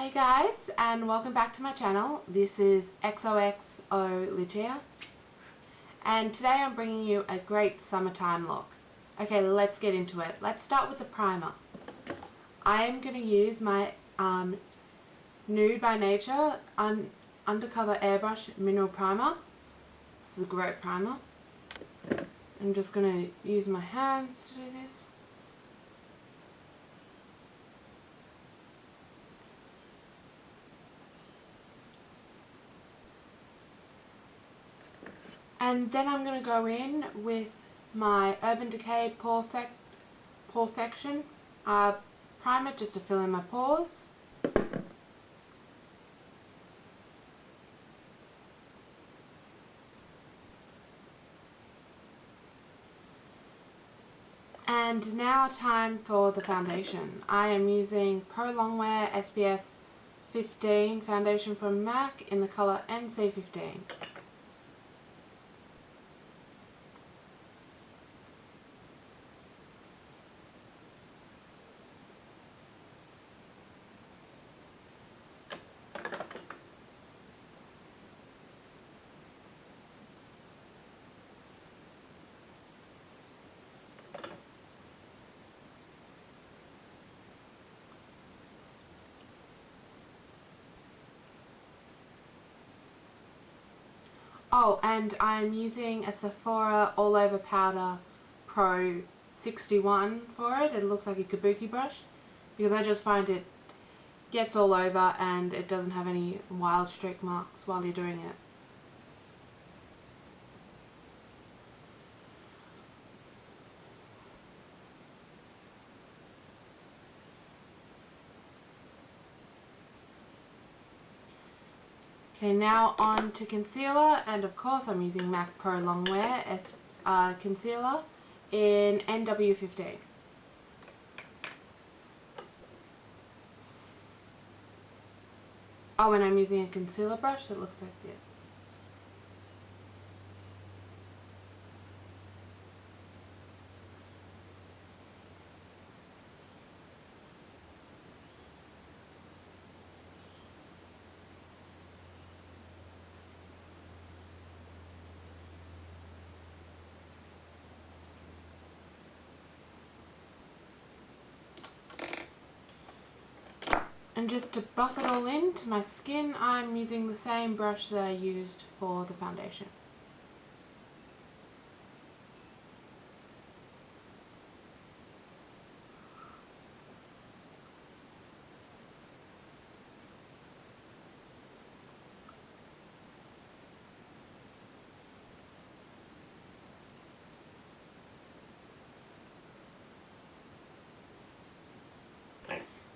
Hey guys, and welcome back to my channel. This is XOXO Lucia, and today I'm bringing you a great summertime look. Okay, let's get into it. Let's start with the primer. I am going to use my Nude by Nature Undercover Airbrush Mineral Primer. This is a great primer. I'm just going to use my hands to do this. And then I'm going to go in with my Urban Decay Porefaction primer just to fill in my pores. And now time for the foundation. I am using Pore Longwear SPF 15 foundation from M.A.C in the colour NC15. Oh, and I'm using a Sephora All Over Powder Pro 61 for it. It looks like a kabuki brush because I just find it gets all over and it doesn't have any wild streak marks while you're doing it. Okay, now on to concealer, and of course I'm using M.A.C Pro Longwear concealer in NW15. Oh, and I'm using a concealer brush that looks like this. And just to buff it all into my skin, I'm using the same brush that I used for the foundation.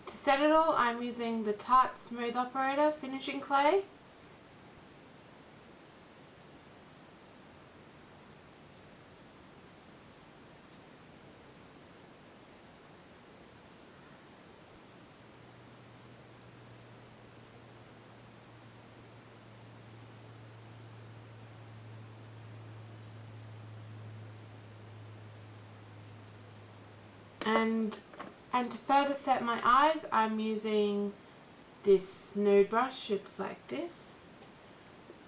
To set it all, I'm using the Tarte Smooth Operator finishing clay. And to further set my eyes, I'm using this nude brush. It's like this.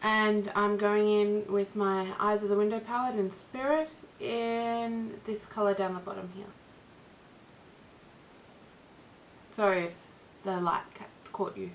And I'm going in with my Eyes of the Window palette in Spirit in this colour down the bottom here. Sorry if the light caught you.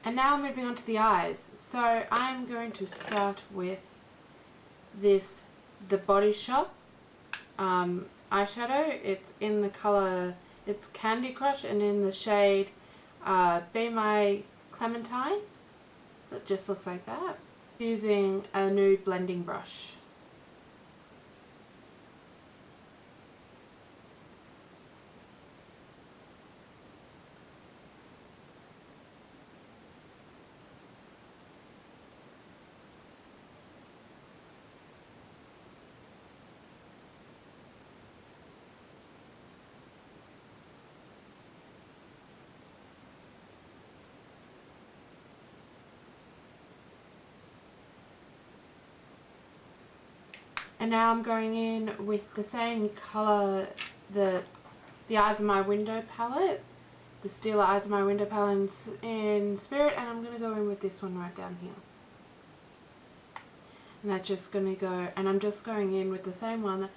And now moving on to the eyes. So I'm going to start with this, the Body Shop eyeshadow. It's in the colour, it's Candy Crush, and in the shade Be My Clementine. So it just looks like that. Using a nude blending brush. And now I'm going in with the same colour, the Eyes of My Window palette, the Stila Eyes of My Window palette in Spirit, and I'm going to go in with this one right down here. And that's just going to go, and I'm just going in with the same one,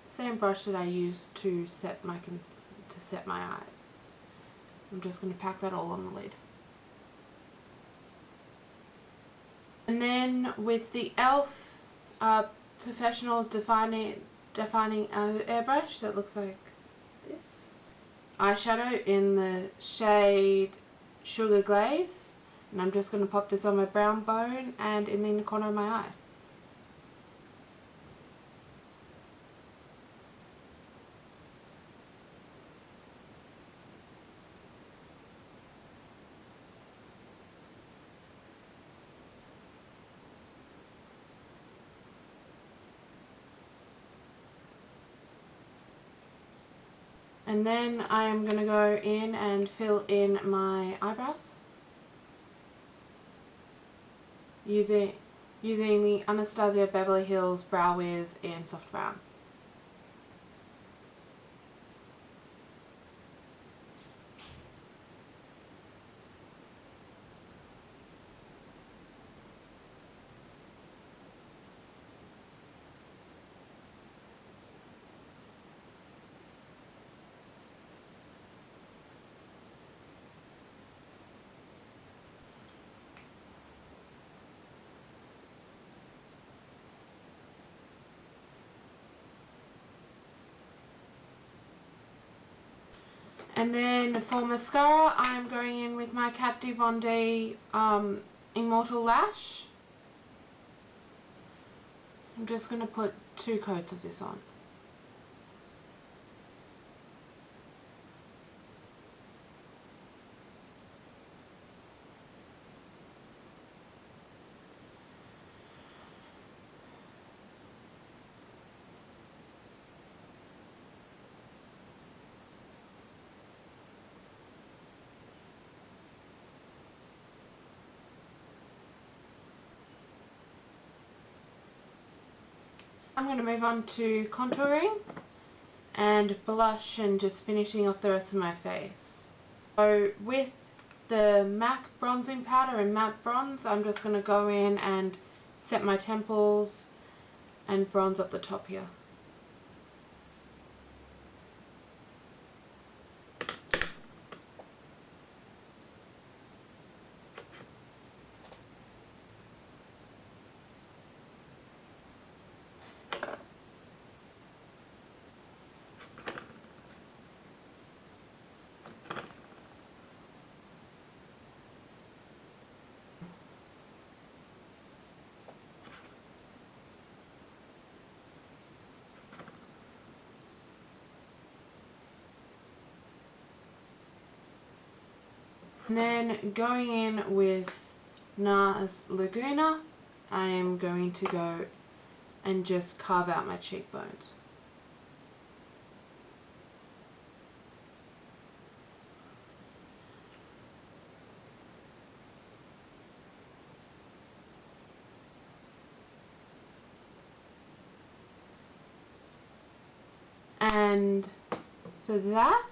same brush that I used to set my eyes. I'm just going to pack that all on the lid. And then with the e.l.f. Professional defining airbrush that looks like this, eyeshadow in the shade Sugar Glaze, and I'm just going to pop this on my brown bone and in the inner corner of my eye. And then I am going to go in and fill in my eyebrows using the Anastasia Beverly Hills Brow Wiz in Soft Brown. And then for mascara, I'm going in with my Kat Von D Immortal Lash. I'm just going to put 2 coats of this on. I'm going to move on to contouring and blush and just finishing off the rest of my face. So with the M.A.C bronzing powder and matte bronze, I'm just going to go in and set my temples and bronze up the top here. And then going in with Nars Laguna, I am going to go and just carve out my cheekbones. And for that,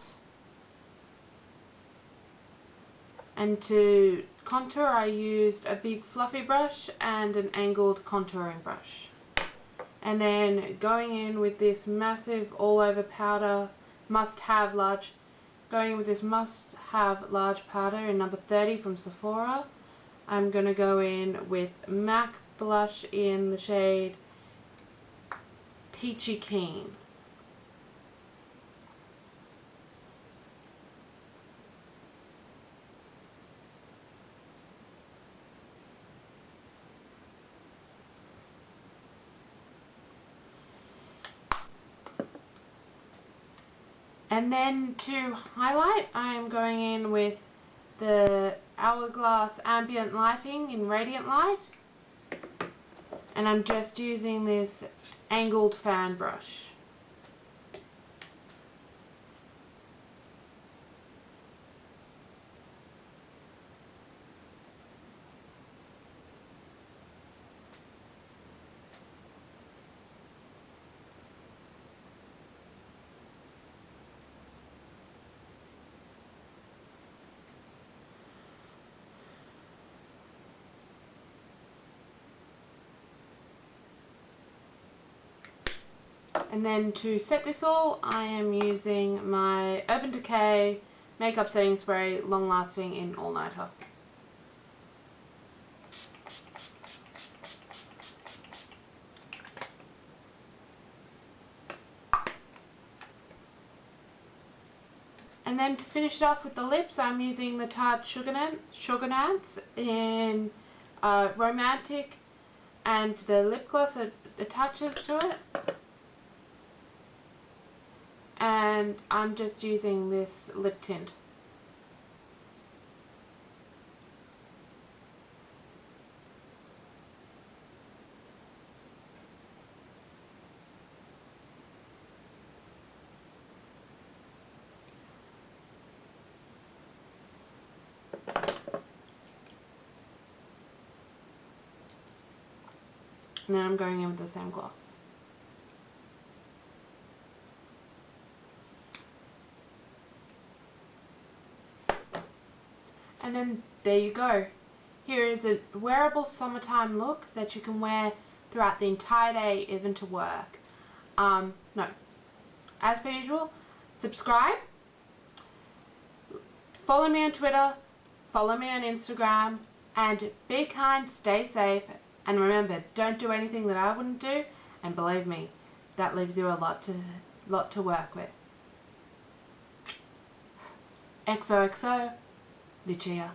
and to contour, I used a big fluffy brush and an angled contouring brush. And then going in with this massive all over powder, going in with this must have large powder in number 30 from Sephora. I'm going to go in with M.A.C blush in the shade Peachykeen. And then to highlight, I am going in with the Hourglass Ambient Lighting in Radiant Light. And I'm just using this angled fan brush. And then to set this all, I am using my Urban Decay Makeup Setting Spray, long lasting in All Nighter. And then to finish it off with the lips, I'm using the Tarte Sugar Nance in Romantic, and the lip gloss attaches to it. And I'm just using this lip tint. And then I'm going in with the same gloss. And then there you go. Here is a wearable summertime look that you can wear throughout the entire day, even to work. No. As per usual, subscribe. Follow me on Twitter. Follow me on Instagram. And be kind, stay safe. And remember, don't do anything that I wouldn't do, and believe me, that leaves you a lot to work with. XOXO Lucia.